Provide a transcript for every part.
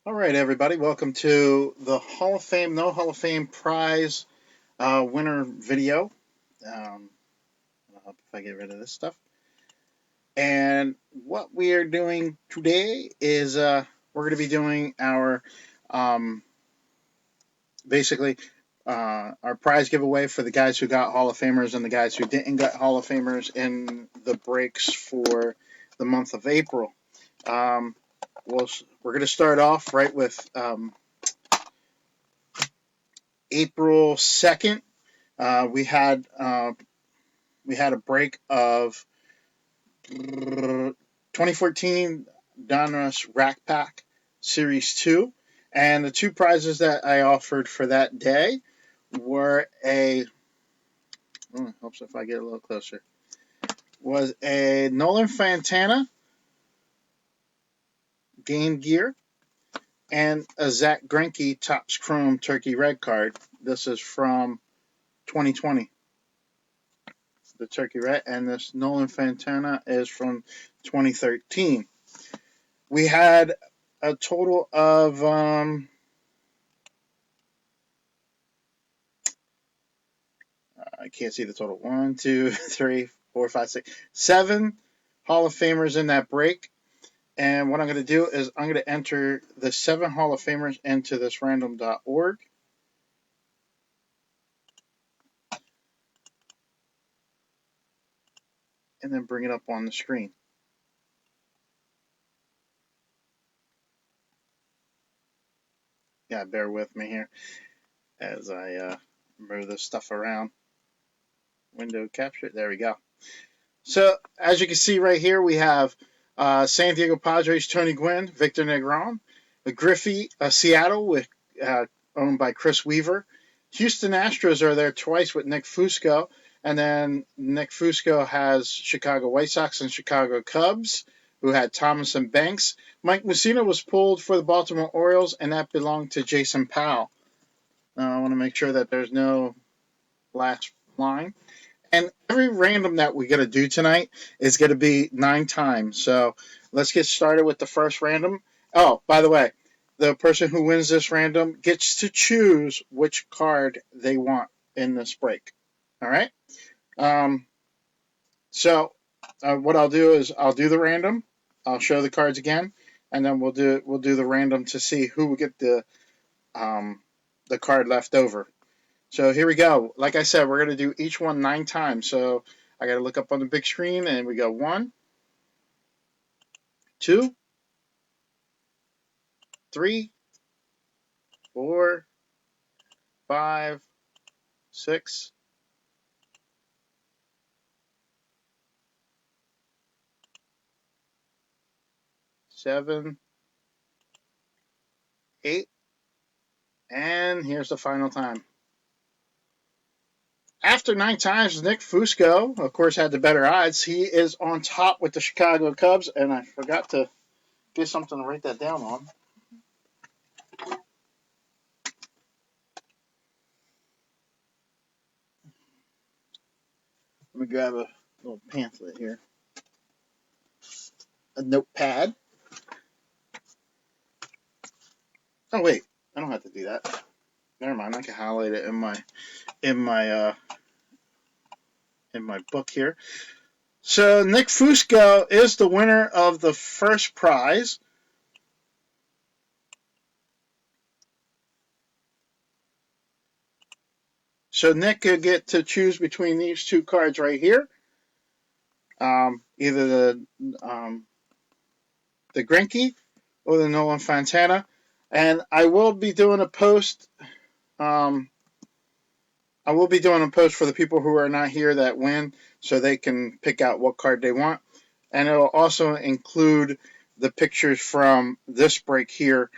All right, everybody, welcome to the Hall of Fame, No Hall of Fame prize winner video. I'll help if I get rid of this stuff. And what we are doing today is we're going to be doing our basically our prize giveaway for the guys who got Hall of Famers and the guys who didn't get Hall of Famers in the breaks for the month of April. Um, we're going to start off right with April 2nd. We had a break of 2014 Donruss Rack Pack Series 2, and the two prizes that I offered for that day were hopes if I get a little closer, was a Nolan Fantana Game Gear and a Zach Greinke Topps Chrome Turkey Red card. This is from 2020. The Turkey Red, and this Nolan Fantana is from 2013. We had a total of I can't see the total. 1, 2, 3, 4, 5, 6, 7 Hall of Famers in that break. And what I'm going to do is I'm going to enter the 7 Hall of Famers into this random.org. And then bring it up on the screen. Yeah, bear with me here as I move this stuff around. Window capture. There we go. So, as you can see right here, we have San Diego Padres, Tony Gwynn, Victor Negron, Griffey, Seattle, with owned by Chris Weaver. Houston Astros are there twice with Nick Fusco, and then Nick Fusco has Chicago White Sox and Chicago Cubs, who had Thomas and Banks. Mike Mussina was pulled for the Baltimore Orioles, and that belonged to Jason Powell. I want to make sure that there's no last line. And every random that we're going to do tonight is going to be 9 times. So let's get started with the first random. Oh, by the way, the person who wins this random gets to choose which card they want in this break. All right. Um, so what I'll do is I'll do the random. I'll show the cards again, and then we'll do the random to see who will get the card left over. So here we go. Like I said, we're going to do each one 9 times. So I got to look up on the big screen, and we go 1, 2, 3, 4, 5, 6, 7, 8, and here's the final time. After 9 times, Nick Fusco, of course, had the better odds. He is on top with the Chicago Cubs, and I forgot to get something to write that down on. Let me grab a little pamphlet here. A notepad. Oh, wait. I don't have to do that. Never mind. I can highlight it in my book here. So Nick Fusco is the winner of the first prize. So Nick could get to choose between these two cards right here. Either the Greinke or the Nolan Fantana. And I will be doing a post. I will be doing a post for the people who are not here that win, so they can pick out what card they want. And it will also include the pictures from this break here.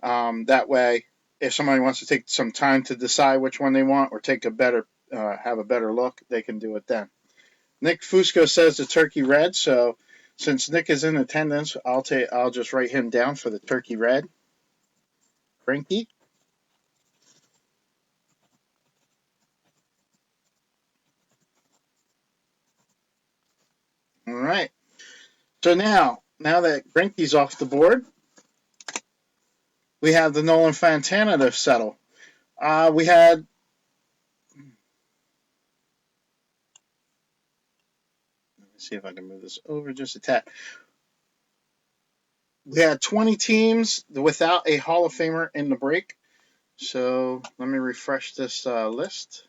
That way, if somebody wants to take some time to decide which one they want or take a better, have a better look, they can do it then. Nick Fusco says the Turkey Red, so since Nick is in attendance, I'll just write him down for the Turkey Red. Greinke. All right. So now that Greinke's off the board, we have the Nolan Fantana to settle. We had, let me see if I can move this over just a tad. We had 20 teams without a Hall of Famer in the break. So let me refresh this list.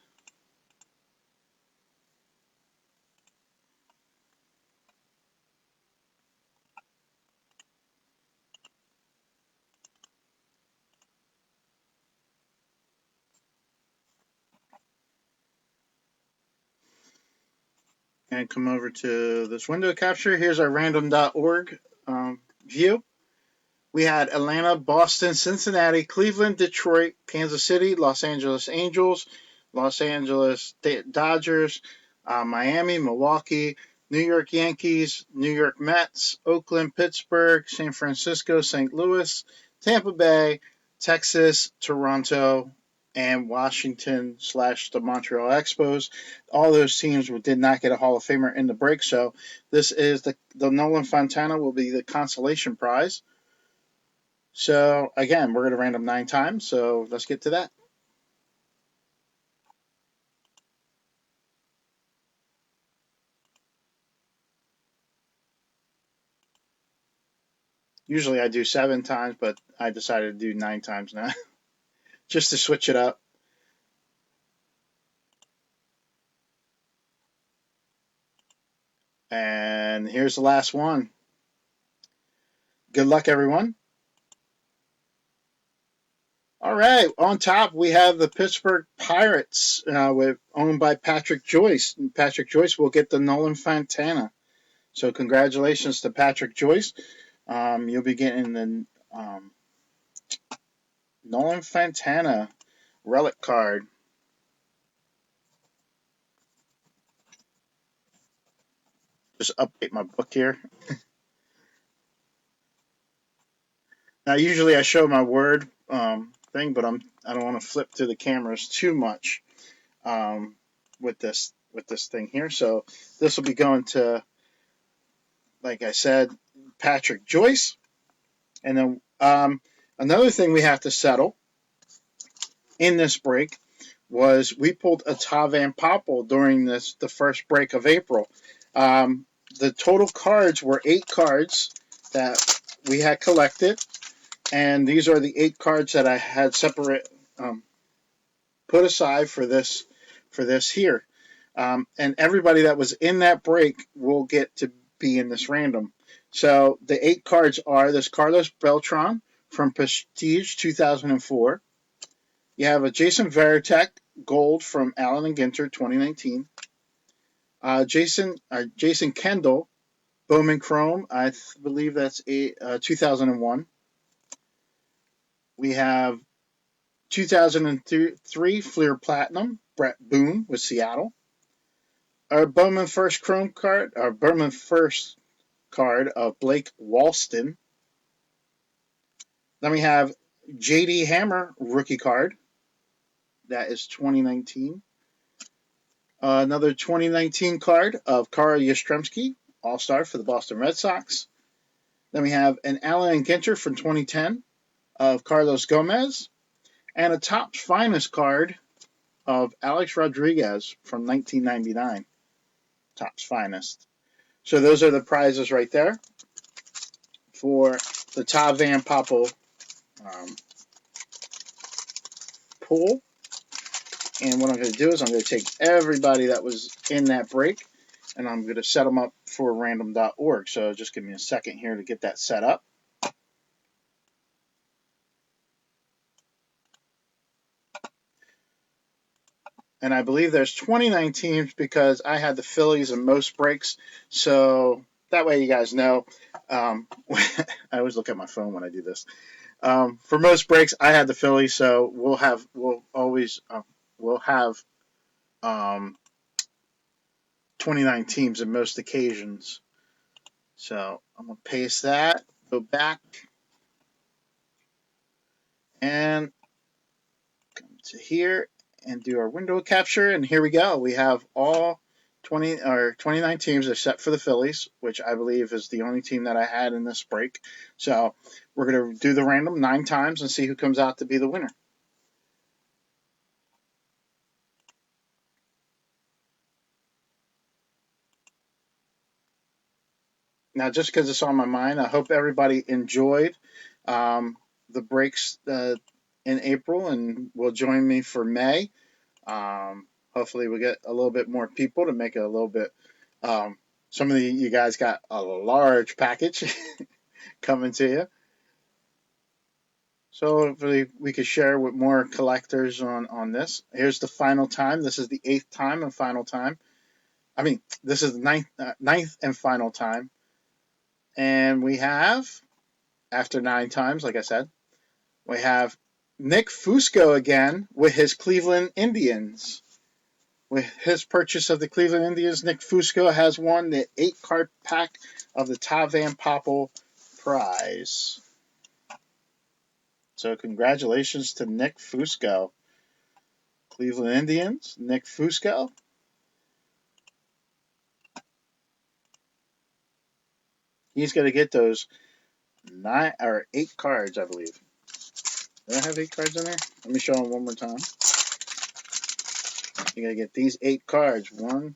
And come over to this window capture. Here's our random.org view. We had Atlanta, Boston, Cincinnati, Cleveland, Detroit, Kansas City, Los Angeles Angels, Los Angeles Dodgers, Miami, Milwaukee, New York Yankees, New York Mets, Oakland, Pittsburgh, San Francisco, St. Louis, Tampa Bay, Texas, Toronto, and Washington / the Montreal Expos. All those teams did not get a Hall of Famer in the break, so this is the Nolan Fontana will be the consolation prize. So again, we're going to random 9 times, so let's get to that. Usually I do 7 times, but I decided to do 9 times now, just to switch it up. And here's the last one. Good luck, everyone. All right, on top we have the Pittsburgh Pirates, owned by Patrick Joyce. And Patrick Joyce will get the Nolan Fontana. So congratulations to Patrick Joyce. You'll be getting the Nolan Fontana relic card. Just update my book here. Now, usually I show my word thing, but I don't want to flip through the cameras too much with this thing here. So this will be going to, like I said, Patrick Joyce, and then another thing we have to settle in this break was we pulled a Tavan Popple during the first break of April. The total cards were 8 cards that we had collected. And these are the 8 cards that I had separate put aside for this here. And everybody that was in that break will get to be in this random. So the 8 cards are this Carlos Beltran from Prestige 2004. You have a Jason Varitek Gold from Allen and Ginter 2019. Jason Kendall Bowman Chrome, I believe that's 2001. We have 2003 Fleer Platinum, Brett Boone with Seattle. Our Bowman First Chrome card, our Bowman First card of Blake Walston. Then we have JD Hammer rookie card. That is 2019. Another 2019 card of Kara Yastrzemski, All-Star for the Boston Red Sox. Then we have an Allen Ginter from 2010 of Carlos Gomez. And a Topps Finest card of Alex Rodriguez from 1999. Topps Finest. So those are the prizes right there for the Tavan Popple pool. And what I'm going to do is I'm going to take everybody that was in that break and I'm going to set them up for random.org. So just give me a second here to get that set up. And I believe there's 29 teams because I had the Phillies in most breaks. So that way you guys know. I always look at my phone when I do this. For most breaks, I had the Phillies, so we'll have 29 teams in most occasions. So I'm gonna paste that, go back, and come to here and do our window capture. And here we go. We have all 29 teams except for the Phillies, which I believe is the only team that I had in this break. So we're going to do the random 9 times and see who comes out to be the winner. Now, just because it's on my mind, I hope everybody enjoyed the breaks in April and will join me for May. Hopefully, we get a little bit more people to make it a little bit. Some of you guys got a large package coming to you. So hopefully we could share with more collectors on this. Here's the final time. This is the 8th time and final time. I mean, this is the ninth and final time. And we have, after 9 times, like I said, we have Nick Fusco again with his Cleveland Indians. With his purchase of the Cleveland Indians, Nick Fusco has won the 8-card pack of the Tavan Popple prize. So congratulations to Nick Fusco. Cleveland Indians, Nick Fusco. He's going to get those 9 or 8 cards, I believe. Do I have 8 cards in there? Let me show them one more time. You're going to get these 8 cards. 1,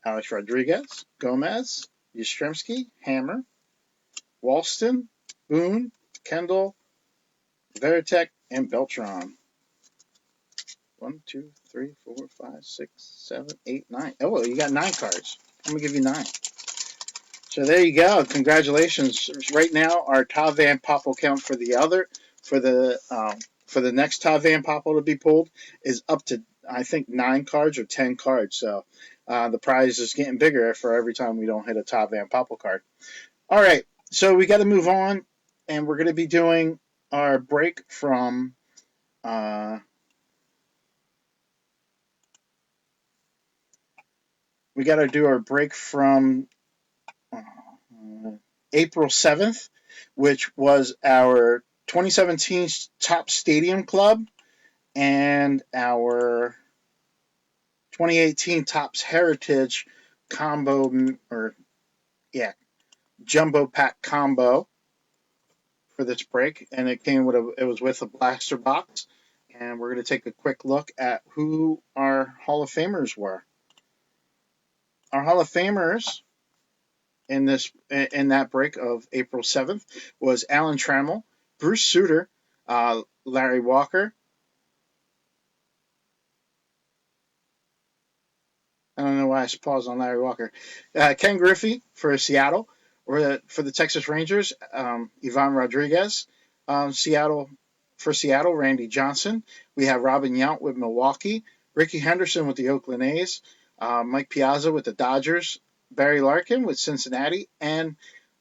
Alex Rodriguez, Gomez, Yastrzemski, Hammer, Walston, Boone, Kendall, Veritek, and Beltran. 1, 2, 3, 4, 5, 6, 7, 8, 9. Oh, well, you got 9 cards. I'm going to give you 9. So there you go. Congratulations. Right now, our Tavan Popple count for the next Tavan Popple to be pulled is up to, I think, 9 cards or 10 cards. So the prize is getting bigger for every time we don't hit a Tavan Popple card. All right. So we got to move on, and we're going to be doing our break from we got to do our break from April 7th, which was our 2017 Top Stadium Club and our 2018 Topps Heritage combo, jumbo pack combo for this break, and it was with a blaster box, and we're going to take a quick look at who our Hall of Famers were. Our Hall of Famers in that break of April 7th was Alan Trammell, Bruce Sutter, Larry Walker. I don't know why I paused on Larry Walker. Ken Griffey for Seattle, or for the Texas Rangers, Ivan Rodriguez. Seattle, Randy Johnson. We have Robin Yount with Milwaukee, Ricky Henderson with the Oakland A's, Mike Piazza with the Dodgers, Barry Larkin with Cincinnati, and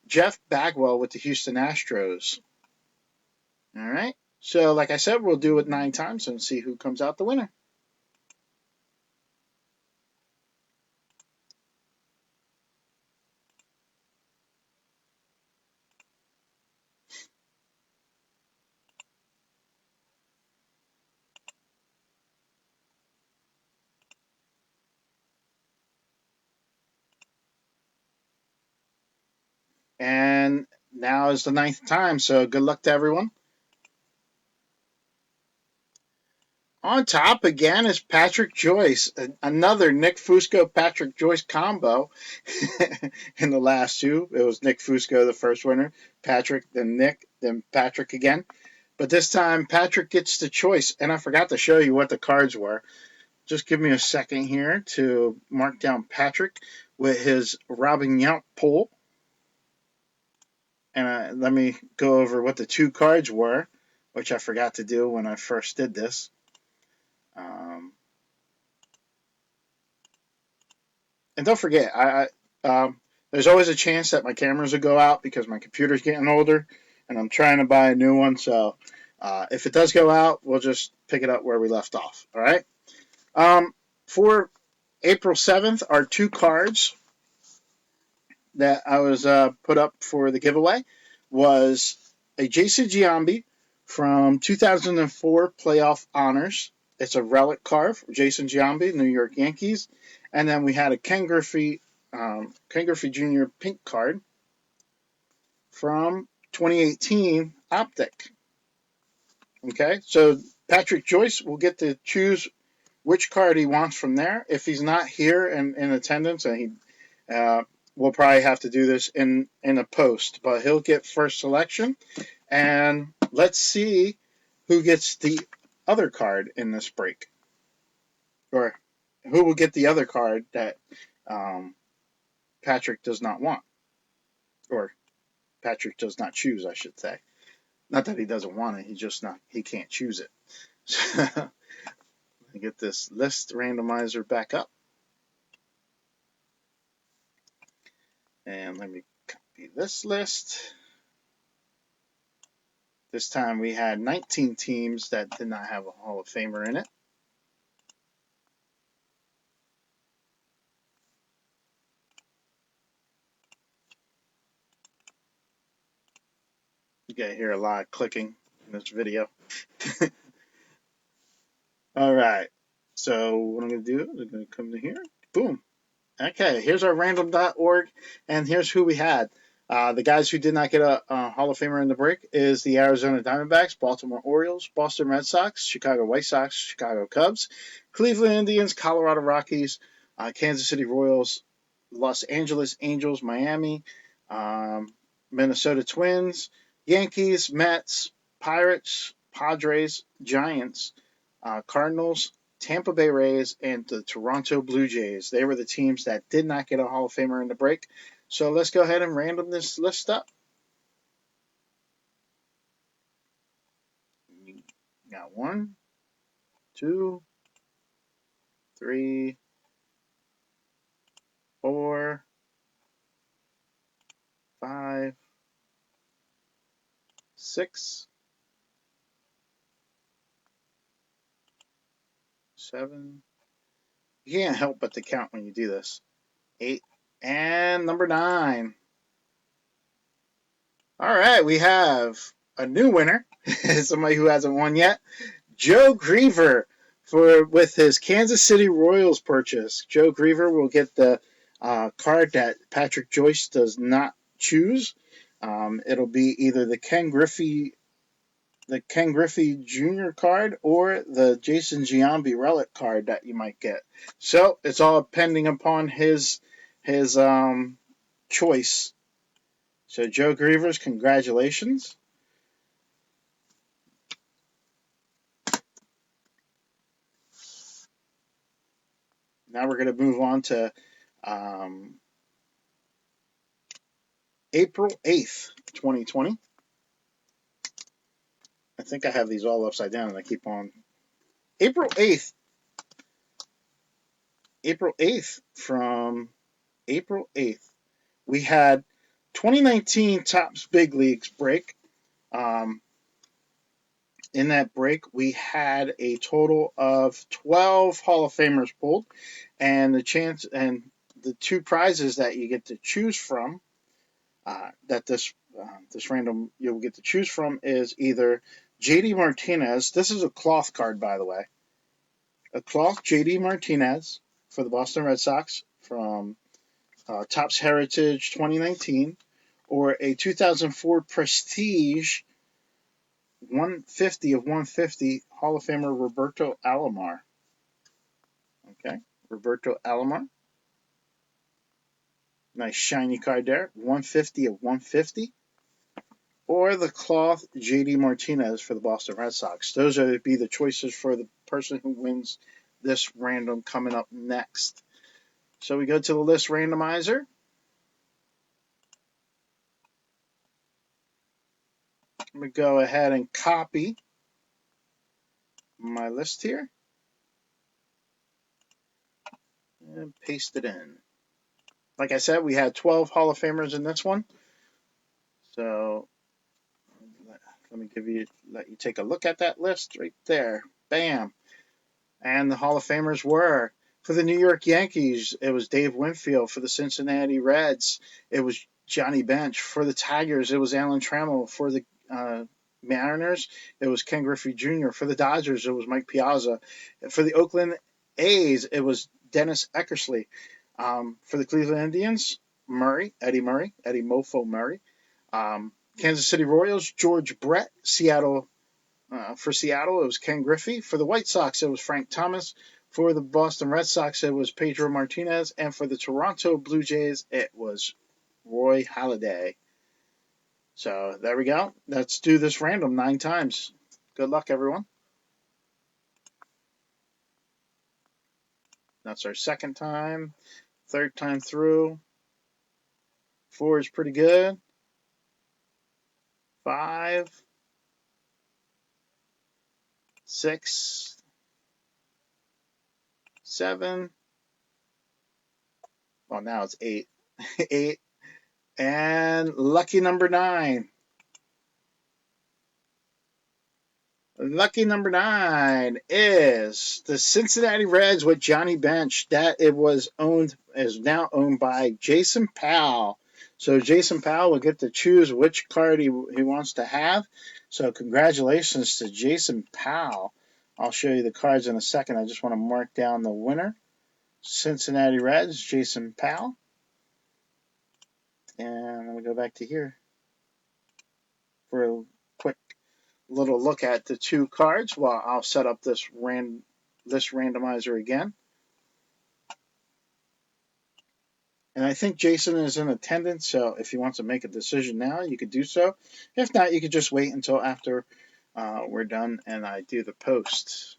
Jeff Bagwell with the Houston Astros. All right. So, like I said, we'll do it 9 times and see who comes out the winner. And now is the 9th time, so good luck to everyone. On top again is Patrick Joyce, another Nick Fusco Patrick Joyce combo. In the last 2, it was Nick Fusco, the first winner, Patrick, then Nick, then Patrick again. But this time Patrick gets the choice, and I forgot to show you what the cards were. Just give me a second here to mark down Patrick with his Robin Yount pull. And let me go over what the 2 cards were, which I forgot to do when I first did this. And don't forget, there's always a chance that my cameras will go out because my computer's getting older, and I'm trying to buy a new one. So if it does go out, we'll just pick it up where we left off. All right. For April 7th, our 2 cards that I was put up for the giveaway was a Jason Giambi from 2004 Playoff Honors, It's a relic card for Jason Giambi, New York Yankees. And then we had a Ken Griffey Jr. pink card from 2018 Optic. Okay, so Patrick Joyce will get to choose which card he wants from there. If he's not here in attendance, and we'll probably have to do this in a post, but he'll get first selection. And let's see who gets the other card in this break, or who will get the other card that Patrick does not want, or Patrick does not choose, I should say. Not that he doesn't want it, he can't choose it. So, let me get this list randomizer back up. And let me copy this list. This time we had 19 teams that did not have a Hall of Famer in it. You gotta hear a lot of clicking in this video. All right. So what I'm going to do is I'm going to come to here. Boom. Okay, here's our random.org, and here's who we had. The guys who did not get a Hall of Famer in the break is the Arizona Diamondbacks, Baltimore Orioles, Boston Red Sox, Chicago White Sox, Chicago Cubs, Cleveland Indians, Colorado Rockies, Kansas City Royals, Los Angeles Angels, Miami, Minnesota Twins, Yankees, Mets, Pirates, Padres, Giants, Cardinals, Tampa Bay Rays, and the Toronto Blue Jays. They were the teams that did not get a Hall of Famer in the break. So let's go ahead and random this list up. You got 1, 2, 3, 4, 5, 6, 7. You can't help but to count when you do this. 8, and number 9. All right, we have a new winner, somebody who hasn't won yet, Joe Griever with his Kansas City Royals purchase. Joe Griever will get the card that Patrick Joyce does not choose. It'll be either the Ken Griffey Jr. card or the Jason Giambi relic card that you might get. So it's all pending upon his choice. So Joe Grievers, congratulations. Now we're going to move on to April 8th, 2020. I think I have these all upside down and I keep on. April 8th. From April 8th, we had 2019 Topps Big Leagues break. In that break, we had a total of 12 Hall of Famers pulled, and the two prizes that you get to choose from, that this random you'll get to choose from is either JD Martinez. This is a cloth card, by the way. A cloth JD Martinez for the Boston Red Sox from Topps Heritage 2019, or a 2004 Prestige 150 of 150 Hall of Famer Roberto Alomar. Okay, Roberto Alomar. Nice shiny card there. 150 of 150. Or the cloth JD Martinez for the Boston Red Sox. Those are be the choices for the person who wins this random coming up next. So we go to the list randomizer. I'm going to go ahead and copy my list here and paste it in. Like I said, we had 12 Hall of Famers in this one. So let me let you take a look at that list right there. Bam. And the Hall of Famers were, for the New York Yankees, it was Dave Winfield. For the Cincinnati Reds, it was Johnny Bench. For the Tigers, it was Alan Trammell. For the Mariners, it was Ken Griffey Jr. For the Dodgers, it was Mike Piazza. For the Oakland A's, it was Dennis Eckersley. For the Cleveland Indians, Eddie Mofo Murray. Kansas City Royals, George Brett. For Seattle, it was Ken Griffey. For the White Sox, it was Frank Thomas. For the Boston Red Sox, it was Pedro Martinez. And for the Toronto Blue Jays, it was Roy Halladay. So there we go. Let's do this random 9 times. Good luck, everyone. That's our second time. Third time through. 4 is pretty good. 5, 6, 7. Well, now it's 8. 8. And lucky number 9. Lucky number 9 is the Cincinnati Reds with Johnny Bench. That is now owned by Jason Powell. So Jason Powell will get to choose which card he wants to have. So congratulations to Jason Powell. I'll show you the cards in a second. I just want to mark down the winner. Cincinnati Reds, Jason Powell. And let me go back to here for a quick little look at the 2 cards while I'll set up this randomizer again. And I think Jason is in attendance, so if he wants to make a decision now, you could do so. If not, you could just wait until after we're done and I do the post.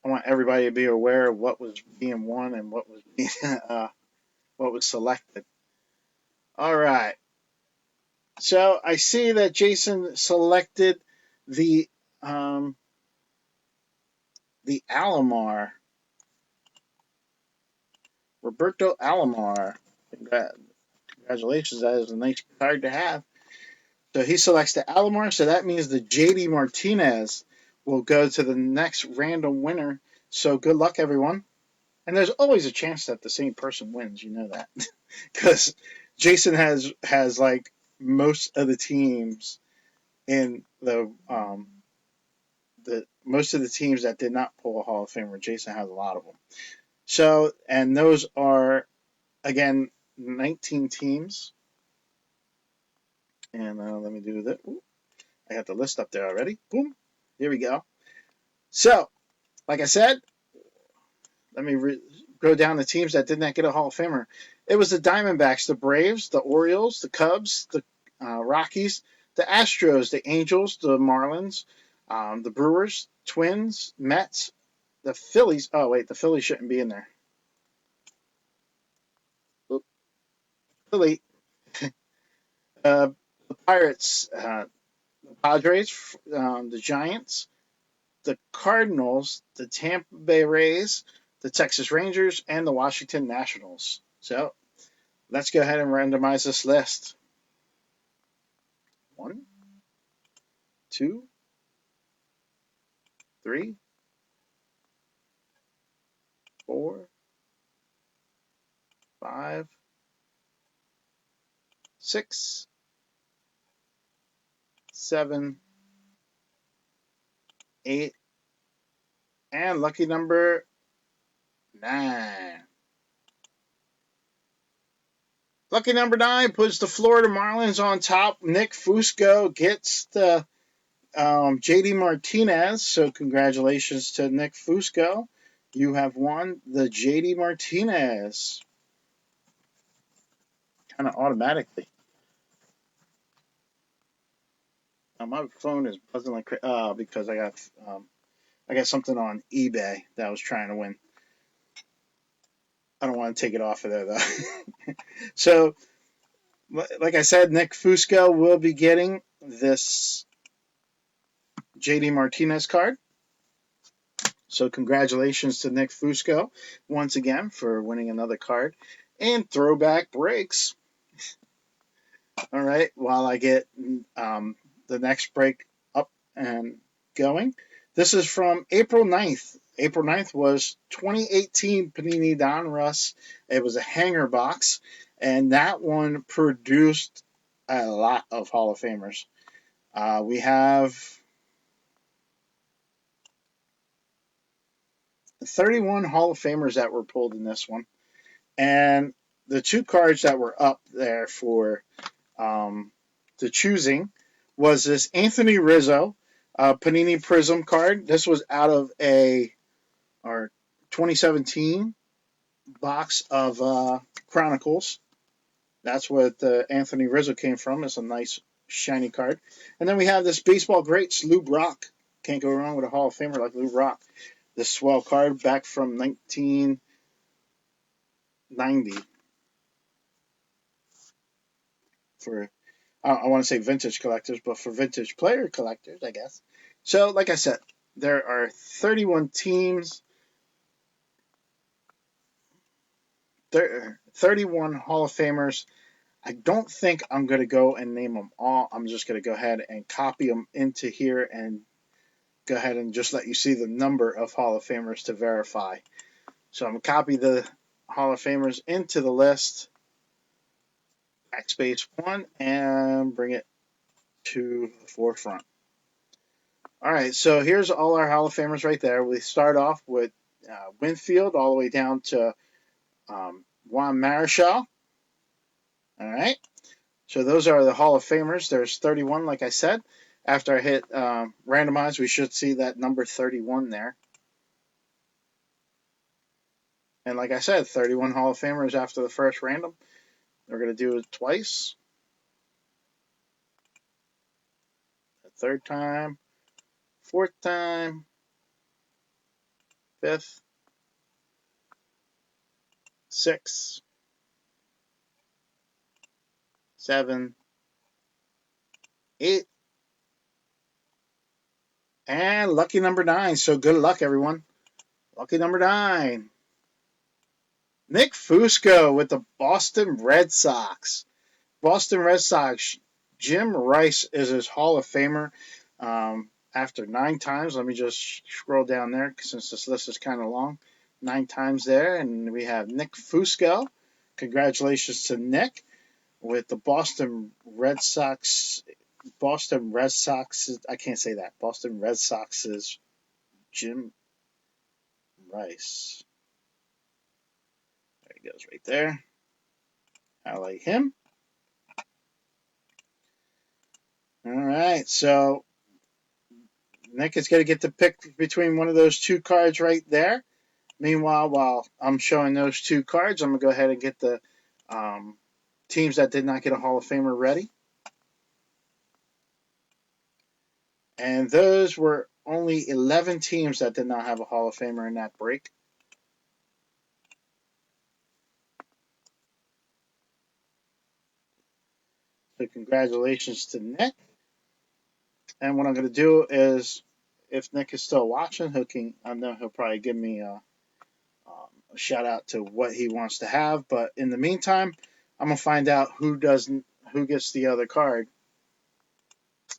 I want everybody to be aware of what was being won and what was being what was selected. All right. So I see that Jason selected the Alomar. Roberto Alomar. Congratulations. That is a nice card to have. So he selects the Alomar. So that means the JD Martinez will go to the next random winner. So good luck, everyone. And there's always a chance that the same person wins. You know that. Because Jason has like most of the teams in most of the teams that did not pull a Hall of Famer. Jason has a lot of them. So, and those are, again, 19 teams. And let me do that. Ooh, I got the list up there already. Boom. Here we go. So, like I said, let me go down the teams that did not get a Hall of Famer. It was the Diamondbacks, the Braves, the Orioles, the Cubs, the Rockies, the Astros, the Angels, the Marlins, the Brewers, Twins, Mets, the Phillies. Oh, wait, the Phillies shouldn't be in there. Oop. Philly. The Pirates, the Padres, the Giants, the Cardinals, the Tampa Bay Rays, the Texas Rangers, and the Washington Nationals. So let's go ahead and randomize this list. 1, 2, 3, 4, 5, 6, 7, 8, and lucky number 9. Lucky number 9 puts the Florida Marlins on top. Nick Fusco gets the JD Martinez. So congratulations to Nick Fusco. You have won the JD Martinez. Kind of automatically. My phone is buzzing like because I got something on eBay that I was trying to win. I don't want to take it off of there though. So, like I said, Nick Fusco will be getting this JD Martinez card. So congratulations to Nick Fusco once again for winning another card. And throwback breaks. All right, while I get the next break up and going. This is from April 9th. April 9th was 2018 Panini Donruss. It was a hanger box, and that one produced a lot of Hall of Famers. We have 31 Hall of Famers that were pulled in this one. And the two cards that were up there for the choosing was this Anthony Rizzo Panini Prism card. This was out of our 2017 box of Chronicles. That's what Anthony Rizzo came from. It's a nice shiny card. And then we have this baseball greats, Lou Brock. Can't go wrong with a Hall of Famer like Lou Brock. This swell card back from 1990 for I want to say vintage collectors, but for vintage player collectors, I guess. So, like I said, there are 31 teams, 31 Hall of Famers. I don't think I'm going to go and name them all. I'm just going to go ahead and copy them into here and go ahead and just let you see the number of Hall of Famers to verify. So I'm going to copy the Hall of Famers into the list, backspace 1, and bring it to the forefront. All right, so here's all our Hall of Famers right there. We start off with Winfield all the way down to Juan Marichal. All right, so those are the Hall of Famers. There's 31, like I said. After I hit randomize, we should see that number 31 there. And like I said, 31 Hall of Famers after the first random. We're going to do it twice. A third time, fourth time, fifth, sixth, 7, 8, and lucky number 9. So good luck, everyone. Lucky number 9. Nick Fusco with the Boston Red Sox. Boston Red Sox. Jim Rice is his Hall of Famer after 9 times. Let me just scroll down there since this list is kind of long. 9 times there. And we have Nick Fusco. Congratulations to Nick with the Boston Red Sox. Boston Red Sox. I can't say that. Boston Red Sox's Jim Rice. There he goes right there. Highlight him. All right, so Nick is going to get to pick between one of those two cards right there. Meanwhile, while I'm showing those two cards, I'm going to go ahead and get the teams that did not get a Hall of Famer ready. And those were only 11 teams that did not have a Hall of Famer in that break. So congratulations to Nick. And what I'm going to do is, if Nick is still watching, I know he'll probably give me a shout out to what he wants to have. But in the meantime, I'm going to find out who gets the other card.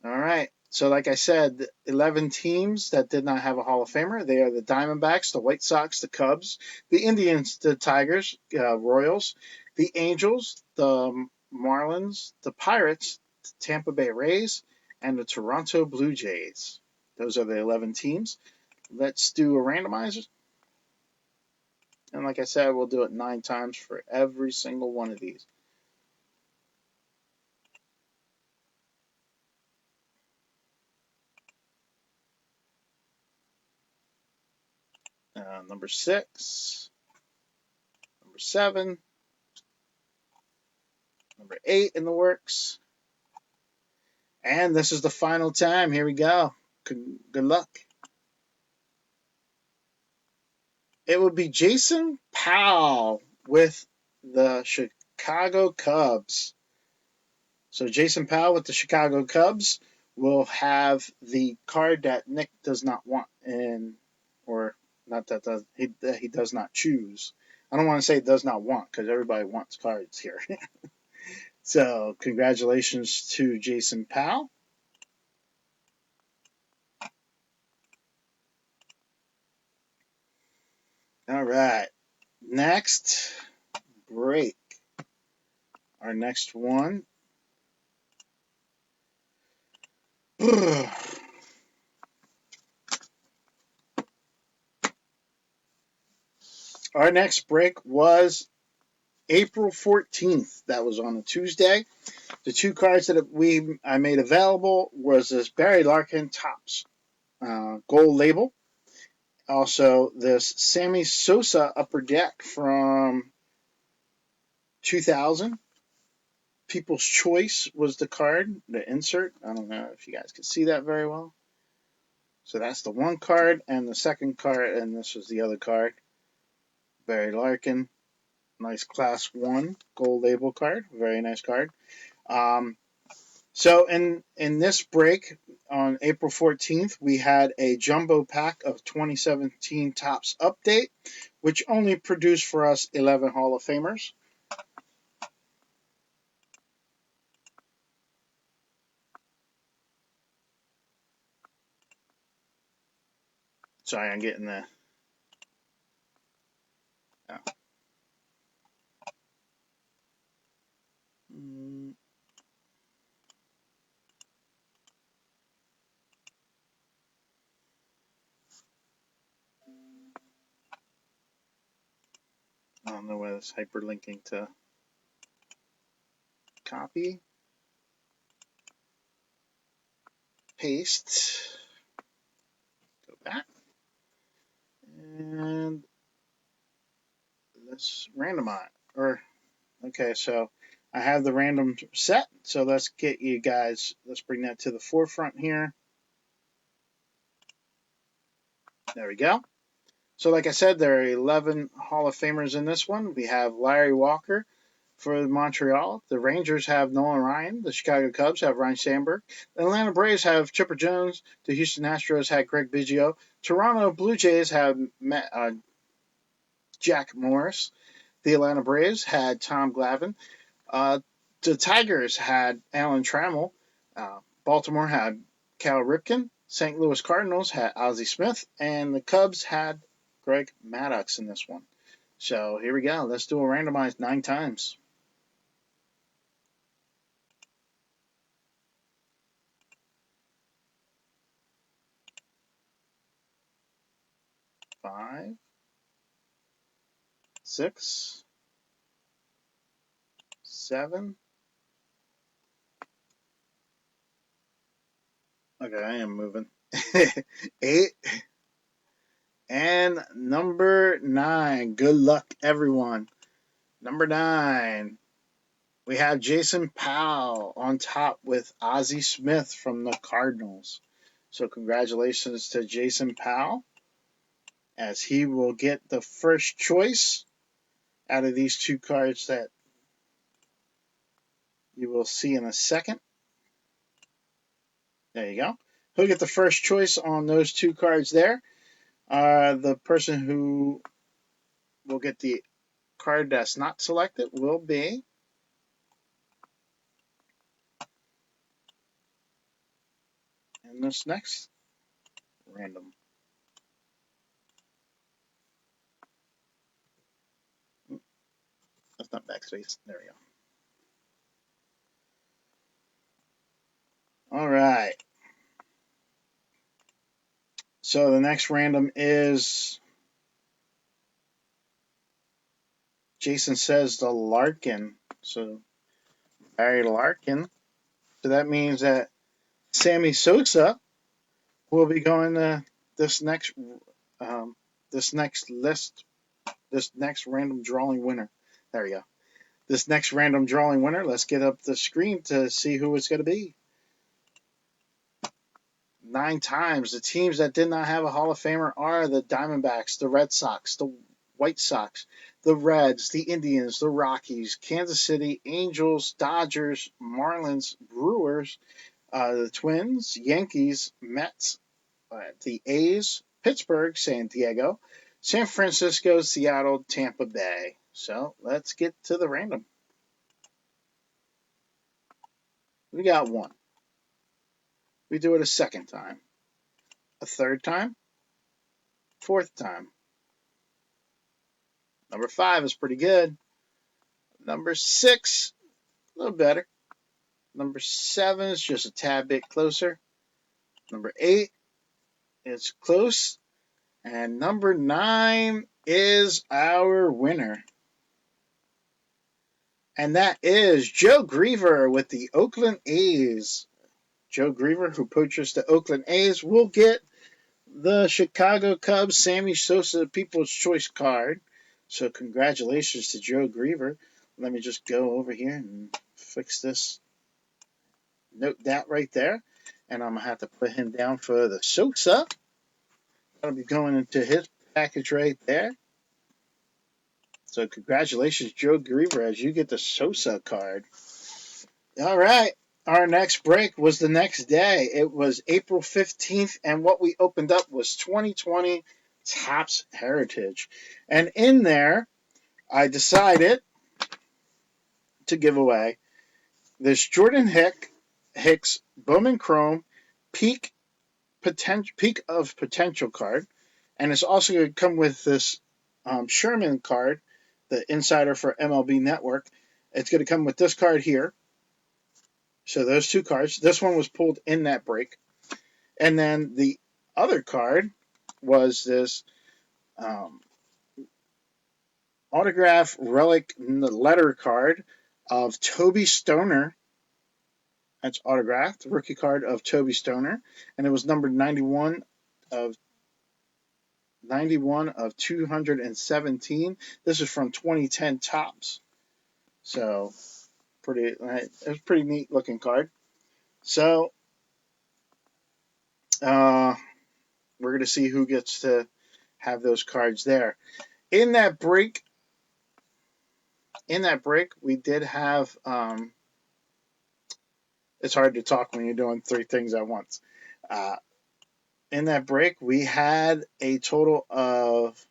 All right. So like I said, 11 teams that did not have a Hall of Famer. They are the Diamondbacks, the White Sox, the Cubs, the Indians, the Tigers, Royals, the Angels, the Marlins, the Pirates, the Tampa Bay Rays, and the Toronto Blue Jays. Those are the 11 teams. Let's do a randomizer. And like I said, we'll do it 9 times for every single one of these. Number 6, number 7, number 8 in the works. And this is the final time. Here we go. Good luck. It would be Jason Powell with the Chicago Cubs. So Jason Powell with the Chicago Cubs will have the card that Nick does not want or not that he does not choose. I don't want to say does not want because everybody wants cards here. So congratulations to Jason Powell. All right. Next break. Our next one Our next break was April 14th. That was on a Tuesday. The two cards that I made available was this Barry Larkin Topps gold label. Also, this Sammy Sosa Upper Deck from 2000. People's Choice was the card, the insert. I don't know if you guys can see that very well. So that's the one card, and the second card, and this was the other card. Barry Larkin, nice Class 1 gold label card, very nice card. So in this break on April 14th, we had a jumbo pack of 2017 Topps Update, which only produced for us 11 Hall of Famers. Sorry, I'm getting the... Oh. I don't know whether it's hyperlinking to copy, paste, go back, and let's randomize. Okay, so I have the random set, so let's get you guys, let's bring that to the forefront here. There we go. So like I said, there are 11 Hall of Famers in this one. We have Larry Walker for Montreal. The Rangers have Nolan Ryan. The Chicago Cubs have Ryan Sandberg. The Atlanta Braves have Chipper Jones. The Houston Astros had Craig Biggio. Toronto Blue Jays have Jack Morris. The Atlanta Braves had Tom Glavine. The Tigers had Alan Trammell. Baltimore had Cal Ripken. St. Louis Cardinals had Ozzie Smith. And the Cubs had Greg Maddux in this one. So here we go. Let's do a randomized 9 times. 5, 6, 7. Okay, I am moving. 8. And number 9. Good luck, everyone. Number 9. We have Jason Powell on top with Ozzie Smith from the Cardinals. So congratulations to Jason Powell, as he will get the first choice out of these two cards that you will see in a second. There you go. He'll get the first choice on those two cards there. The person who will get the card that's not selected will be in this next random. That's not backspace. There we go. All right. So the next random is, Jason says, the Larkin. So Barry Larkin. So that means that Sammy Sosa will be going to this next list, this next random drawing winner. There we go. This next random drawing winner. Let's get up the screen to see who it's going to be. 9 times. The teams that did not have a Hall of Famer are the Diamondbacks, the Red Sox, the White Sox, the Reds, the Indians, the Rockies, Kansas City, Angels, Dodgers, Marlins, Brewers, the Twins, Yankees, Mets, the A's, Pittsburgh, San Diego, San Francisco, Seattle, Tampa Bay. So let's get to the random. We got 1. We do it a second time, a third time, 4th time. Number 5 is pretty good. Number 6, a little better. Number 7 is just a tad bit closer. Number 8 is close. And number 9 is our winner. And that is Joe Griever with the Oakland A's. Joe Griever, who purchased the Oakland A's, will get the Chicago Cubs Sammy Sosa People's Choice card. So congratulations to Joe Griever. Let me just go over here and fix this. Note that right there. And I'm going to have to put him down for the Sosa. That'll be going into his package right there. So congratulations, Joe Griever, as you get the Sosa card. All right. Our next break was the next day. It was April 15th, and what we opened up was 2020 Topps Heritage. And in there, I decided to give away this Jordan Hicks Bowman Chrome Peak of Potential card. And it's also going to come with this Sherman card, the insider for MLB Network. It's going to come with this card here. So those two cards. This one was pulled in that break. And then the other card was this autograph relic letter card of Toby Stoner. That's autographed, rookie card of Toby Stoner. And it was numbered 91 of 217. This is from 2010 Topps. So it was a pretty neat looking card. So we're going to see who gets to have those cards there. In that break, we did have it's hard to talk when you're doing 3 things at once. In that break, we had a total of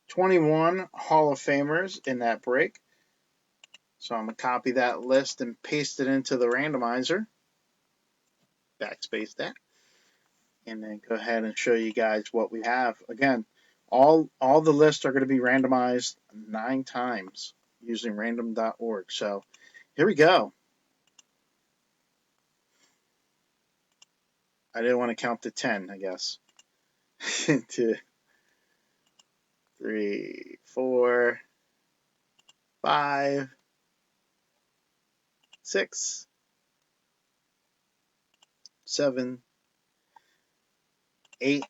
21 Hall of Famers in that break. So I'm going to copy that list and paste it into the randomizer. Backspace that. And then go ahead and show you guys what we have. Again, all the lists are going to be randomized 9 times using random.org. So here we go. I didn't want to count to 10, I guess. 2, 3, 4, 5, 6, 7, 8,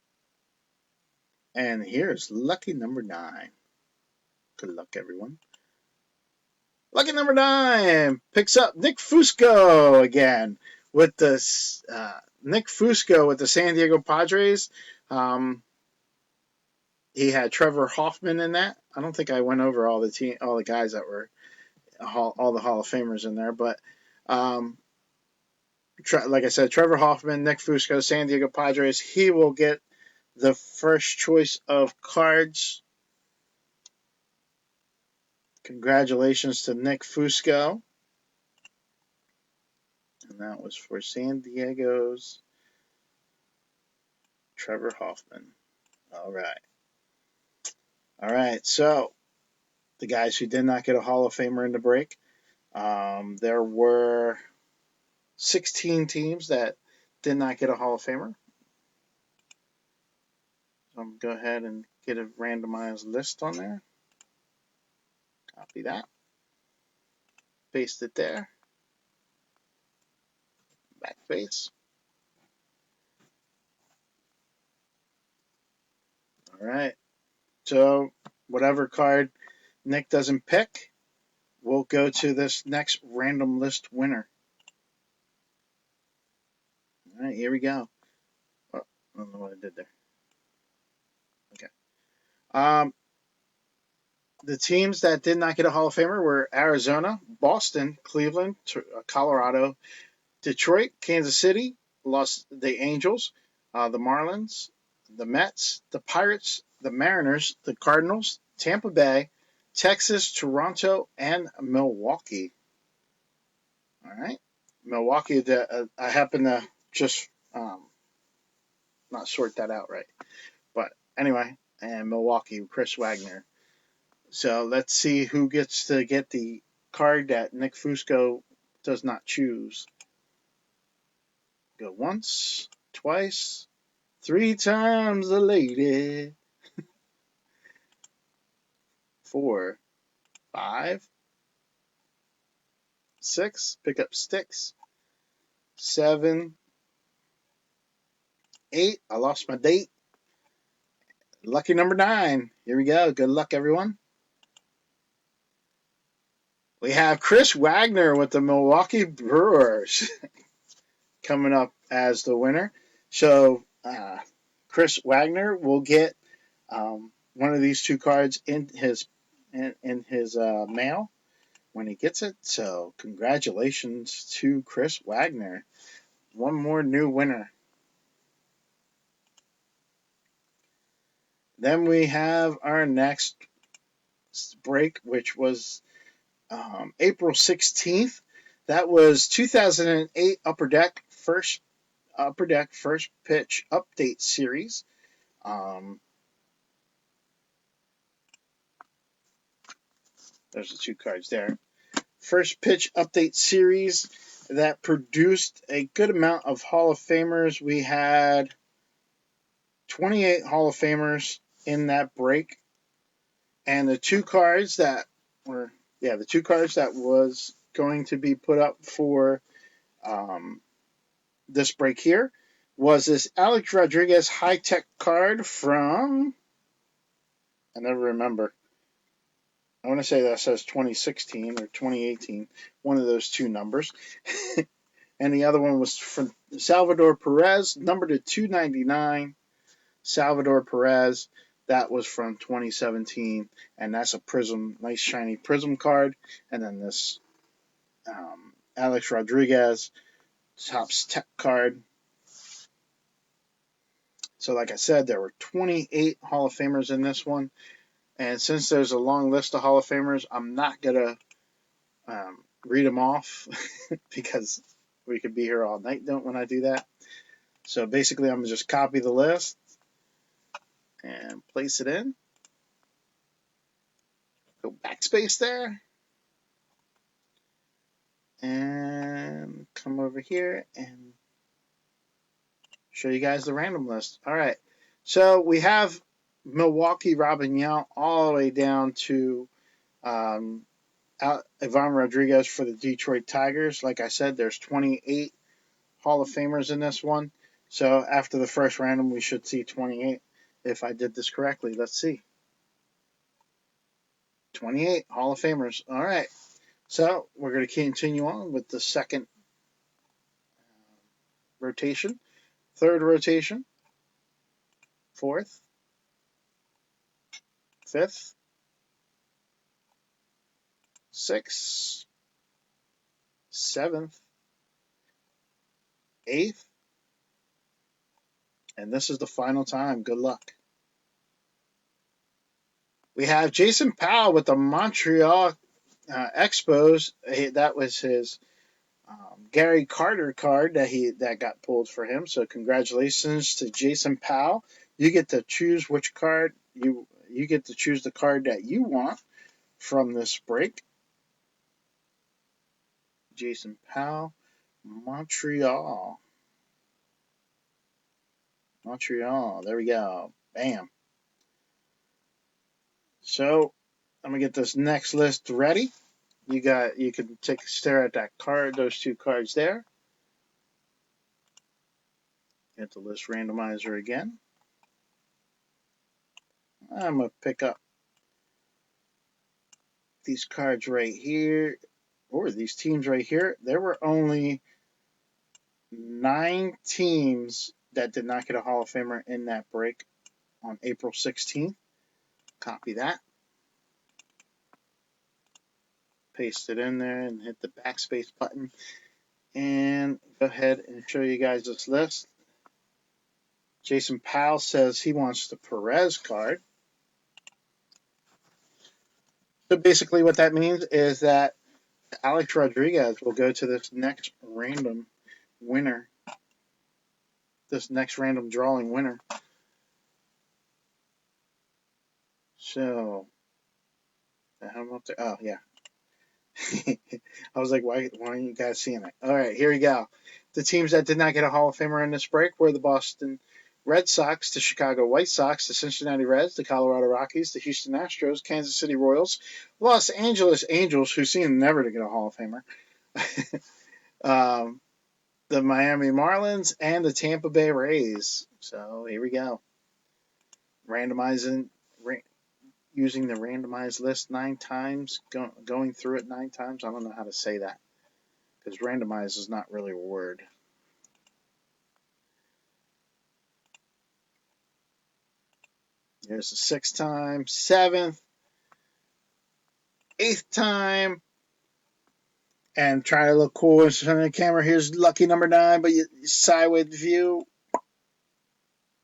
and here's lucky number 9. Good luck, everyone. Lucky number 9 picks up Nick Fusco again with the Nick Fusco with the San Diego Padres. He had Trevor Hoffman in that. I don't think I went over all the guys that were all the Hall of Famers in there, but like I said, Trevor Hoffman, Nick Fusco, San Diego Padres. He will get the first choice of cards. Congratulations to Nick Fusco. And that was for San Diego's Trevor Hoffman. All right. So the guys who did not get a Hall of Famer in the break, there were 16 teams that did not get a Hall of Famer. So I'm going to go ahead and get a randomized list on there. Copy that. Paste it there. Backface. All right. So whatever card Nick doesn't pick, we'll go to this next random list winner. All right, here we go. Oh, I don't know what I did there. Okay. The teams that did not get a Hall of Famer were Arizona, Boston, Cleveland, Colorado, Detroit, Kansas City, the Angels, the Marlins, the Mets, the Pirates, the Mariners, the Cardinals, Tampa Bay, Texas, Toronto, and Milwaukee. All right. Milwaukee, I happen to just not sort that out right. But anyway, and Milwaukee, Chris Wagner. So let's see who gets to get the card that Nick Fusco does not choose. Go once, twice, 3 times a lady. 4, 5, 6. Pick up sticks. 7, 8. I lost my date. Lucky number 9. Here we go. Good luck, everyone. We have Chris Wagner with the Milwaukee Brewers coming up as the winner. So Chris Wagner will get one of these 2 cards in his mail when he gets it. So congratulations to Chris Wagner. One more new winner. Then we have our next break, which was April 16th. That was 2008 Upper Deck first pitch update series. There's the 2 cards there. First pitch update series that produced a good amount of Hall of Famers. We had 28 Hall of Famers in that break. And the 2 cards that was going to be put up for this break here was this Alex Rodriguez high-tech card from, I never remember. I want to say that says 2016 or 2018, one of those 2 numbers. And the other one was from Salvador Perez, numbered to 299. Salvador Perez, that was from 2017, and that's a Prism, nice shiny Prism card. And then this Alex Rodriguez Topps Tech card. So like I said, there were 28 Hall of Famers in this one. And since there's a long list of Hall of Famers, I'm not going to read them off because we could be here all night when I do that. So basically, I'm going to just copy the list and place it in. Go backspace there. And come over here and show you guys the random list. All right. So we have Milwaukee Robin Yount all the way down to Ivan Rodriguez for the Detroit Tigers. Like I said, there's 28 Hall of Famers in this one. So after the first random, we should see 28. If I did this correctly, let's see. 28 Hall of Famers. All right. So we're going to continue on with the second rotation, third rotation, fourth, fifth, sixth, seventh, eighth, and this is the final time. Good luck. We have Jason Powell with the Montreal Expos. That was his Gary Carter card that got pulled for him. So congratulations to Jason Powell. You get to choose which card you get to choose the card that you want from this break. Jason Powell, Montreal. There we go. Bam. So I'm gonna get this next list ready. You can take a stare at that card, those 2 cards there. Get the list randomizer again. I'm gonna pick up these cards right here, or these teams right here. There were only 9 teams that did not get a Hall of Famer in that break on April 16th. Copy that. Paste it in there and hit the backspace button. And go ahead and show you guys this list. Jason Powell says he wants the Perez card. So basically what that means is that Alex Rodriguez will go to this next random winner. This next random drawing winner. So, I'm up there. Oh, yeah. I was like, why aren't you guys seeing it? All right, here we go. The teams that did not get a Hall of Famer in this break were the Boston Red Sox, the Chicago White Sox, the Cincinnati Reds, the Colorado Rockies, the Houston Astros, Kansas City Royals, Los Angeles Angels, who seem never to get a Hall of Famer, the Miami Marlins, and the Tampa Bay Rays. So here we go. Using the randomized list 9 times, going through it 9 times. I don't know how to say that because randomized is not really a word. Here's the 6th time, 7th, 8th time, and try to look cool in front of the camera. Here's lucky number 9, but you sideways view.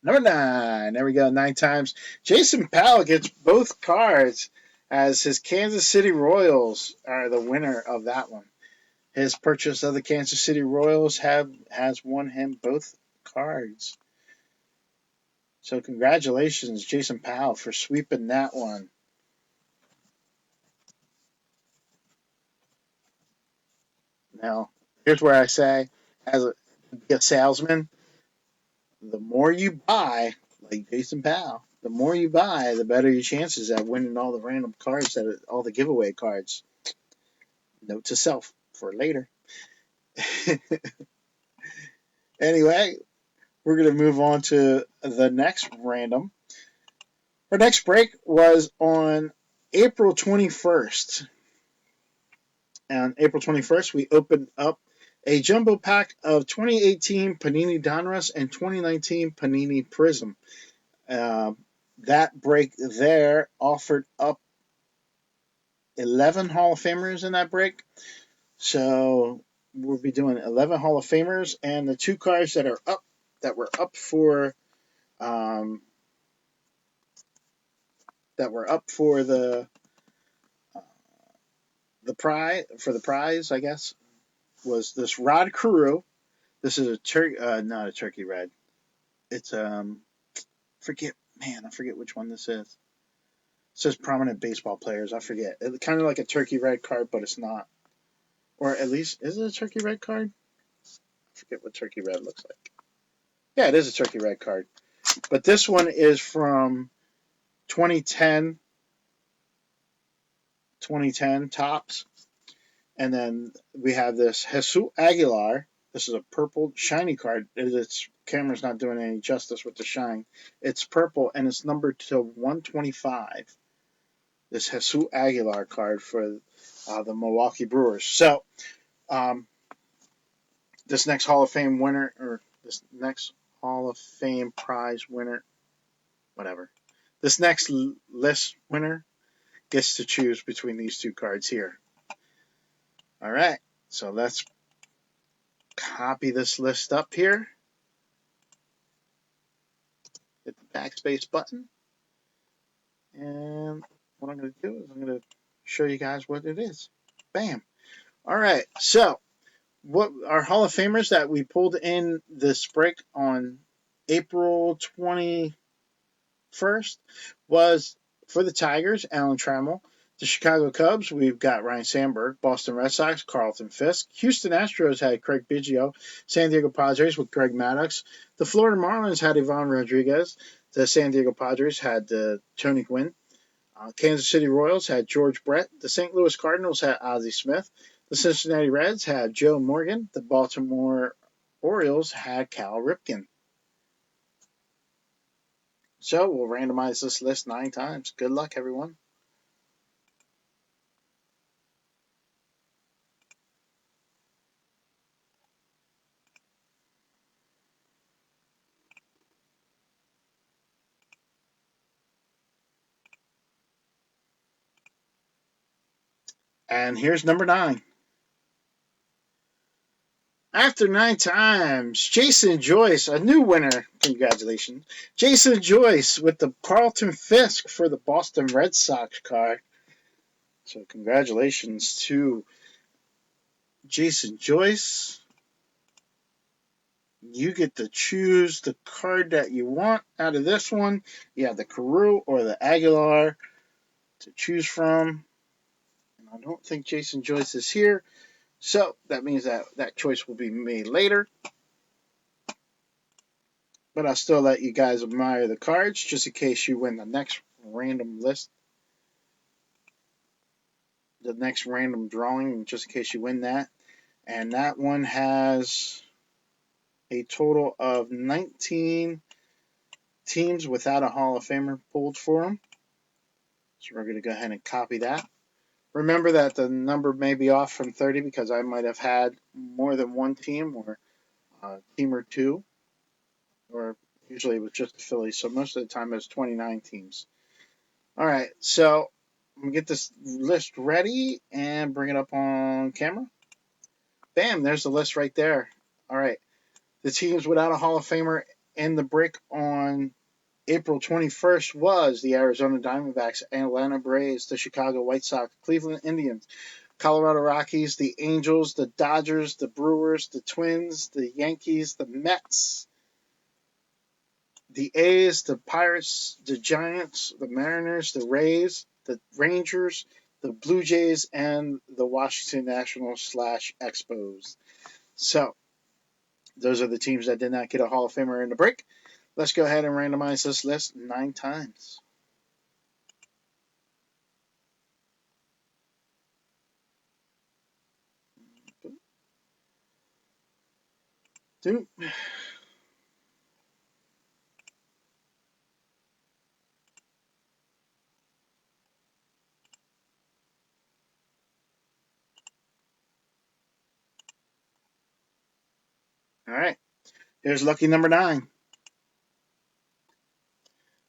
Number 9. There we go, 9 times. Jason Powell gets both cards as his Kansas City Royals are the winner of that one. His purchase of the Kansas City Royals has won him both cards. So congratulations, Jason Powell, for sweeping that one. Now, here's where I say, as a salesman, the more you buy, like Jason Powell, the more you buy, the better your chances at winning all the random cards, all the giveaway cards. Note to self for later. Anyway, we're going to move on to the next random. Our next break was on April 21st. On April 21st, we opened up a jumbo pack of 2018 Panini Donruss and 2019 Panini Prism. That break there offered up 11 Hall of Famers in that break. So we'll be doing 11 Hall of Famers, and the 2 cards that were up for the prize, I guess, was this Rod Carew. This is not a turkey red. It's I forget which one this is. It says prominent baseball players. I forget. It's kind of like a turkey red card, but it's not. Or at least, is it a turkey red card? I forget what turkey red looks like. Yeah, it is a turkey red card. But this one is from 2010 Topps. And then we have this Jesus Aguilar. This is a purple shiny card. Its camera's not doing any justice with the shine. It's purple, and it's numbered to 125. This Jesus Aguilar card for the Milwaukee Brewers. So, this next Hall of Fame winner, or this next Hall of Fame prize winner, whatever. This next list winner gets to choose between these 2 cards here. All right, so let's copy this list up here. Hit the backspace button. And what I'm going to do is I'm going to show you guys what it is. Bam. All right, so what our Hall of Famers that we pulled in this break on April 21st was for the Tigers, Alan Trammell. The Chicago Cubs, we've got Ryan Sandberg. Boston Red Sox, Carlton Fisk. Houston Astros had Craig Biggio. San Diego Padres with Greg Maddux. The Florida Marlins had Ivan Rodriguez. The San Diego Padres had Tony Gwynn. Kansas City Royals had George Brett. The St. Louis Cardinals had Ozzie Smith. The Cincinnati Reds had Joe Morgan. The Baltimore Orioles had Cal Ripken. So we'll randomize this list 9 times. Good luck, everyone. And here's number 9. After 9 times, Jason Joyce, a new winner. Congratulations. Jason Joyce with the Carlton Fisk for the Boston Red Sox card. So congratulations to Jason Joyce. You get to choose the card that you want out of this one. You have the Carew or the Aguilar to choose from. And I don't think Jason Joyce is here, So that means that that choice will be made later. But I'll still let you guys admire the cards just in case you win the next random list, the next random drawing, just in case you win that. And that one has a total of 19 teams without a Hall of Famer pulled for them. So we're going to go ahead and copy that. Remember that the number may be off from 30 because I might have had more than one team or a team or two, or usually it was just the Phillies. So most of the time it was 29 teams. All right, so I'm going to get this list ready and bring it up on camera. Bam, there's the list right there. All right, the teams without a Hall of Famer in the break on April 21st was the Arizona Diamondbacks, Atlanta Braves, the Chicago White Sox, Cleveland Indians, Colorado Rockies, the Angels, the Dodgers, the Brewers, the Twins, the Yankees, the Mets, the A's, the Pirates, the Giants, the Mariners, the Rays, the Rangers, the Blue Jays, and the Washington Nationals / Expos. So those are the teams that did not get a Hall of Famer in the break. Let's go ahead and randomize this list 9 times. Two. All right. Here's lucky number 9.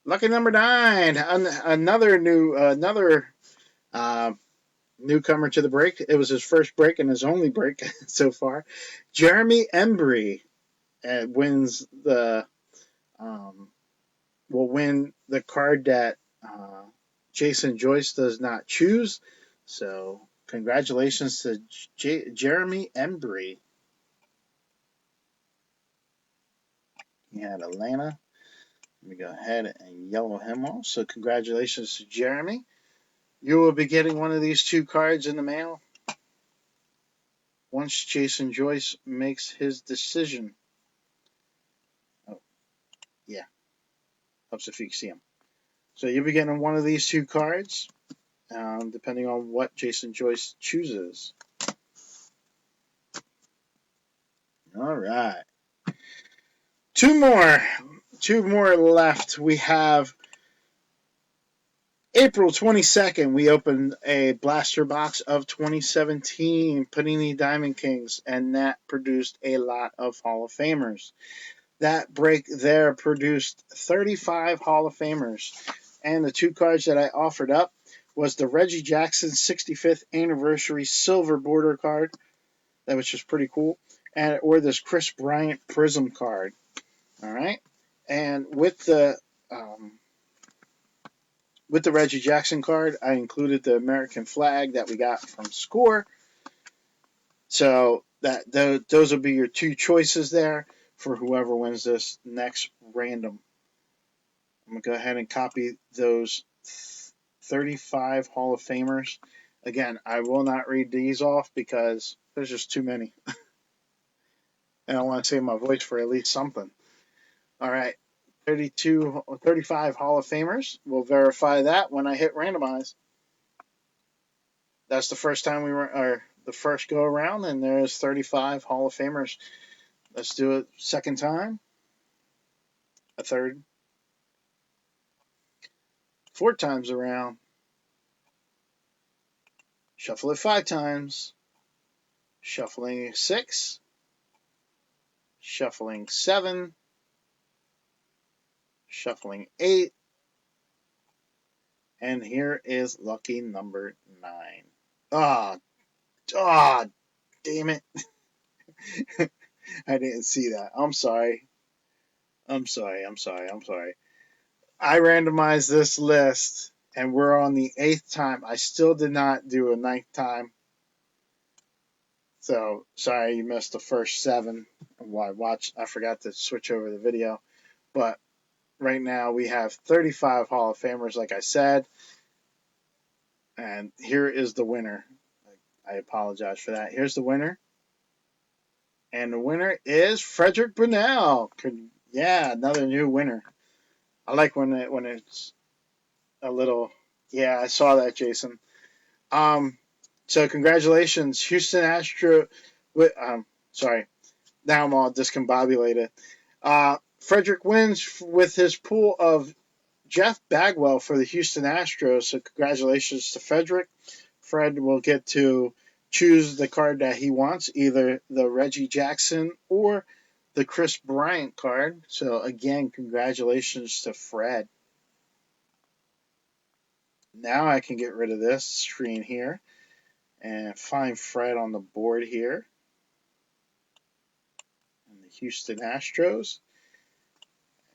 Lucky number 9. Another newcomer to the break. It was his first break and his only break so far. Jeremy Embry wins the will win the card that Jason Joyce does not choose. So congratulations to Jeremy Embry. He had Atlanta. Let me go ahead and yellow him off. So congratulations to Jeremy. You will be getting one of these 2 cards in the mail once Jason Joyce makes his decision. Oh, yeah. Helps if you can see him. So you'll be getting one of these 2 cards, depending on what Jason Joyce chooses. All right. 2 more left. We have April 22nd, we opened a blaster box of 2017 Panini Diamond Kings, and that produced a lot of Hall of Famers. That break there produced 35 Hall of Famers. And the 2 cards that I offered up was the Reggie Jackson 65th Anniversary Silver Border card, that was just pretty cool, or this Chris Bryant Prism card. All right? And with the Reggie Jackson card, I included the American flag that we got from Score. So those will be your 2 choices there for whoever wins this next random. I'm going to go ahead and copy those 35 Hall of Famers. Again, I will not read these off because there's just too many. And I want to save my voice for at least something. All right. 35 Hall of Famers. We'll verify that when I hit randomize. That's the first time the first go around, and there's 35 Hall of Famers. Let's do it second time, a third, 4 times around, shuffle it 5 times, shuffling 6, shuffling 7, shuffling 8, and here is lucky number 9. Ah, damn it. I didn't see that. I'm sorry. I randomized this list, and we're on the 8th time. I still did not do a 9th time. So, sorry you missed the first 7. I forgot to switch over the video. But right now we have 35 Hall of Famers, like I said. And here is the winner. I apologize for that. Here's the winner. And the winner is Frederick Brunel. Yeah, another new winner. I like when it's a little. Yeah, I saw that, Jason. So congratulations, Houston Astro. Sorry, now I'm all discombobulated. Frederick wins with his pool of Jeff Bagwell for the Houston Astros. So congratulations to Frederick. Fred will get to choose the card that he wants, either the Reggie Jackson or the Chris Bryant card. So again, congratulations to Fred. Now I can get rid of this screen here and find Fred on the board here. And the Houston Astros.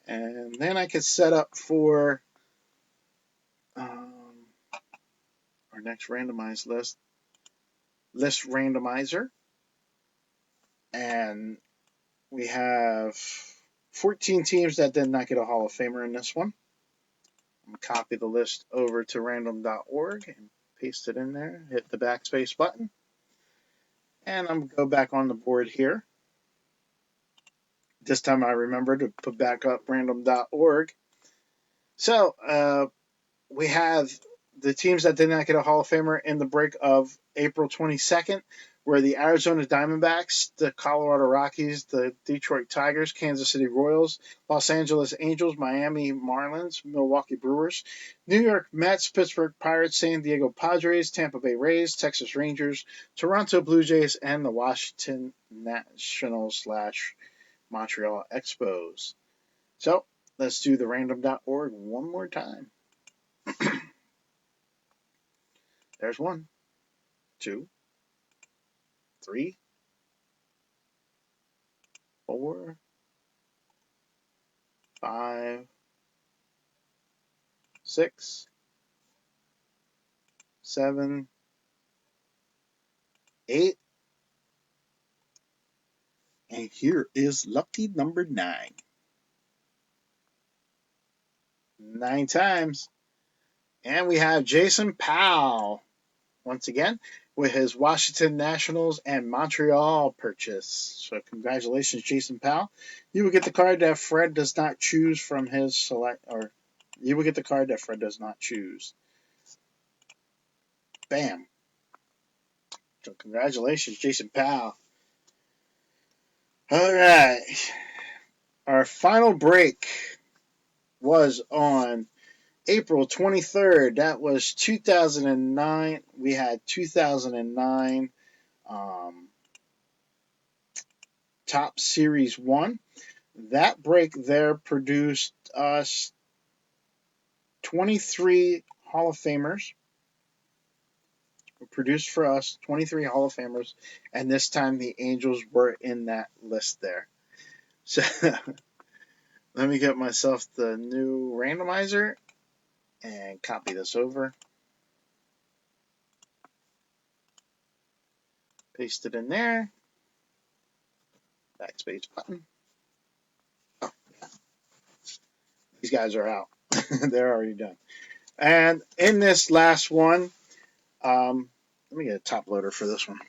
And then I can set up for our next randomized list randomizer. And we have 14 teams that did not get a Hall of Famer in this one. I'm going to copy the list over to random.org and paste it in there. Hit the backspace button. And I'm going to go back on the board here. This time I remember to put back up random.org. So we have the teams that did not get a Hall of Famer in the break of April 22nd were the Arizona Diamondbacks, the Colorado Rockies, the Detroit Tigers, Kansas City Royals, Los Angeles Angels, Miami Marlins, Milwaukee Brewers, New York Mets, Pittsburgh Pirates, San Diego Padres, Tampa Bay Rays, Texas Rangers, Toronto Blue Jays, and the Washington Nationals / Montreal Expos. So let's do the random.org one more time. There's 1, 2, 3, 4, 5, 6, 7, 8, and here is lucky number 9. 9 times. And we have Jason Powell once again with his Washington Nationals and Montreal purchase. So congratulations, Jason Powell. You will get the card that Fred does not choose from his select, or you will get the card that Fred does not choose. Bam. So congratulations, Jason Powell. All right. Our final break was on April 23rd. That was 2009. We had 2009 Top Series 1. That break there produced us 23 Hall of Famers. Produced for us 23 Hall of Famers, and this time the Angels were in that list there. So let me get myself the new randomizer and copy this over. Paste it in there. Backspace button. Oh, yeah. These guys are out. They're already done. And in this last one, let me get a top loader for this one.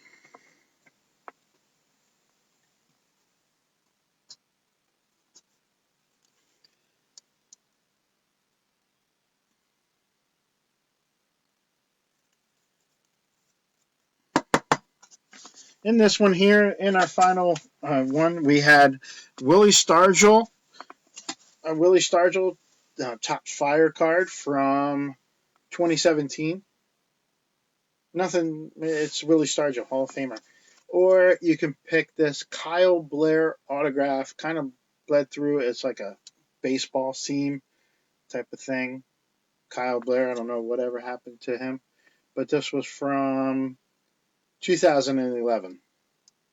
In this one here, in our final one, we had Willie Stargell. Willie Stargell, top fire card from 2017. Nothing, it's Willie Stargell, Hall of Famer. Or you can pick this Kyle Blair autograph, kind of bled through. It's like a baseball seam type of thing. Kyle Blair, I don't know whatever happened to him. But this was from 2011.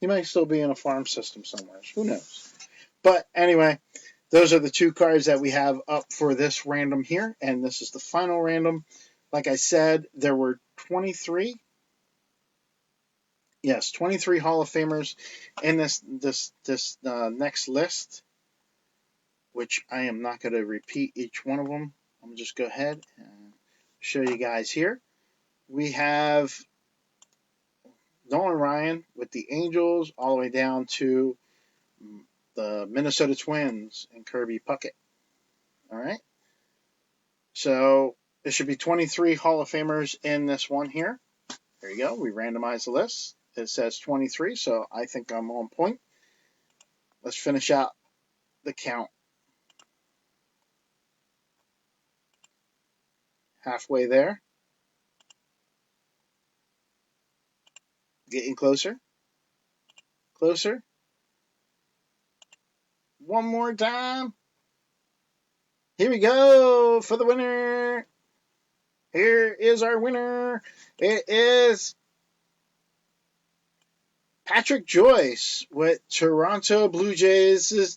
He might still be in a farm system somewhere. Who knows? But anyway, those are the 2 cards that we have up for this random here. And this is the final random. Like I said, there were 23. Yes, 23 Hall of Famers in this next list, which I am not going to repeat each one of them. I'm going to just go ahead and show you guys here. We have Nolan Ryan with the Angels, all the way down to the Minnesota Twins and Kirby Puckett. All right. So there should be 23 Hall of Famers in this one here. There you go. We randomized the list. It says 23, so I think I'm on point. Let's finish out the count. Halfway there. Getting closer. Closer. One more time. Here we go for the winner. Here is our winner. It is Patrick Joyce with Toronto Blue Jays.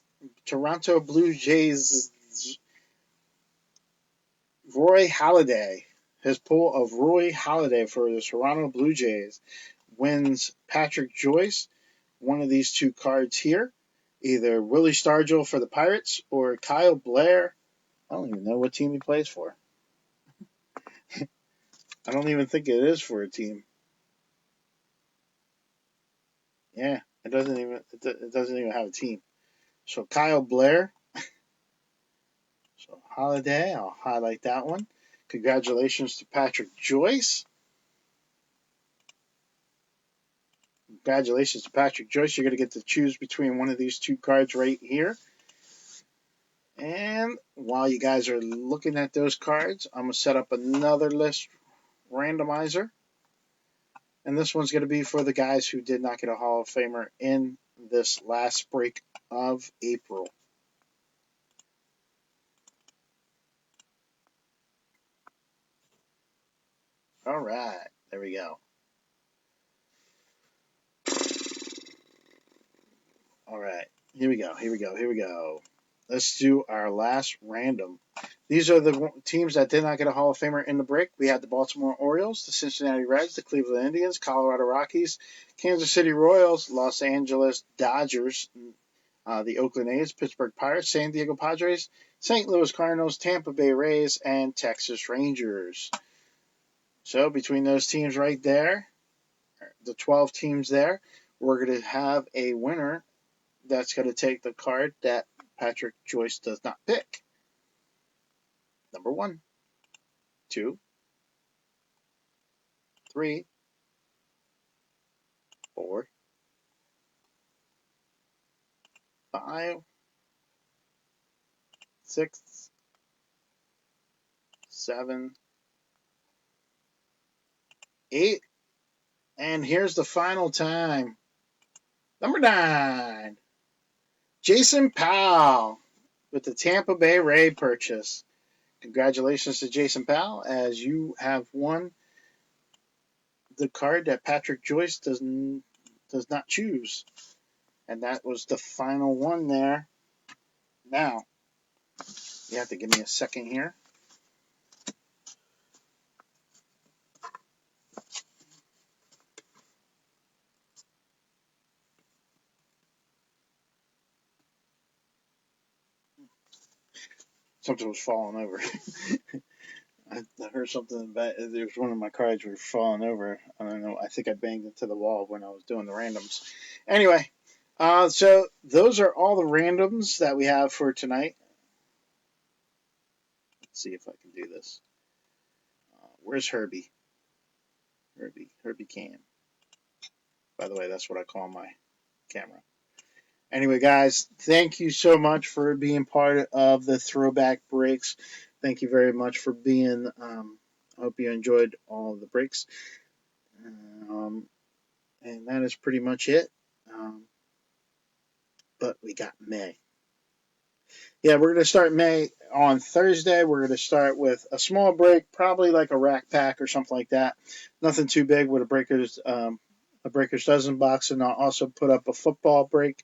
Roy Halladay. His pull of Roy Halladay for the Toronto Blue Jays wins Patrick Joyce one of these two cards here. Either Willie Stargell for the Pirates or Kyle Blair. I don't even know what team he plays for. I don't even think it is for a team. Yeah, it doesn't even have a team. So Kyle Blair. So Holiday, I'll highlight that one. Congratulations to Patrick Joyce. Congratulations to Patrick Joyce. You're going to get to choose between one of these two cards right here. And while you guys are looking at those cards, I'm going to set up another list randomizer. And this one's going to be for the guys who did not get a Hall of Famer in this last break of April. All right, there we go. All right, here we go. Let's do our last random. These are the teams that did not get a Hall of Famer in the break. We had the Baltimore Orioles, the Cincinnati Reds, the Cleveland Indians, Colorado Rockies, Kansas City Royals, Los Angeles Dodgers, the Oakland A's, Pittsburgh Pirates, San Diego Padres, St. Louis Cardinals, Tampa Bay Rays, and Texas Rangers. So between those teams right there, the 12 teams there, we're going to have a winner that's going to take the card that Patrick Joyce does not pick. Number 1, 2, 3, 4, 5, 6, 7, 8, and here's the final time. Number 9, Jason Powell with the Tampa Bay Ray purchase. Congratulations to Jason Powell, as you have won the card that Patrick Joyce does not choose. And that was the final one there. Now, you have to give me a second here. Something was falling over. I heard something bad. There's one of my cards were falling over. I don't know. I think I banged into the wall when I was doing the randoms. Anyway, so those are all the randoms that we have for tonight. Let's see if I can do this. Where's Herbie? Herbie Cam. By the way, that's what I call my camera. Anyway, guys, thank you so much for being part of the Throwback Breaks. Thank you very much for being. I hope you enjoyed all of the breaks. And that is pretty much it. But we got May. Yeah, we're going to start May on Thursday. We're going to start with a small break, probably like a rack pack or something like that. Nothing too big with a Breakers Dozen box, and I'll also put up a football break.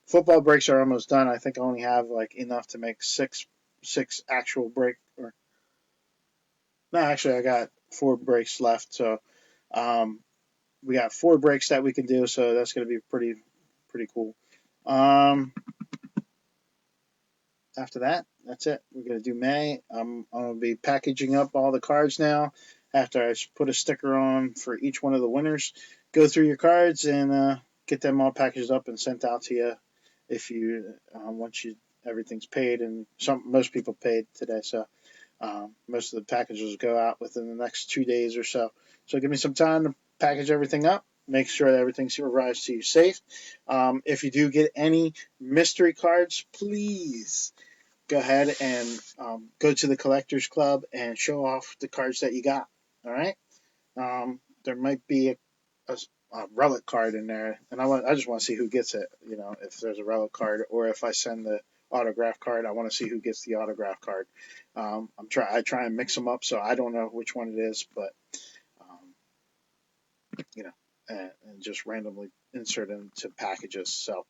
Football breaks are almost done. I think I only have like enough to make six actual break. Or no, actually, I got 4 breaks left. So we got 4 breaks that we can do. So that's going to be pretty cool. After that, that's it. We're going to do May. I'm going to be packaging up all the cards now after I put a sticker on for each one of the winners. go through your cards and get them all packaged up and sent out to you if you once you everything's paid, and most people paid today, so most of the packages go out within the next 2 days or so. So give me some time to package everything up. Make sure that everything's arrives to you safe. If you do get any mystery cards, please go ahead and go to the Collectors Club and show off the cards that you got. All right. There might be a relic card in there, and I just want to see who gets it. You know, if there's a relic card, or if I send the autograph card, I want to see who gets the autograph card. I try and mix them up, so I don't know which one it is, but you know, and just randomly insert into packages. So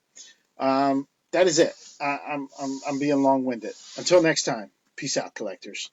that is it. I'm being long winded. Until next time, peace out, collectors.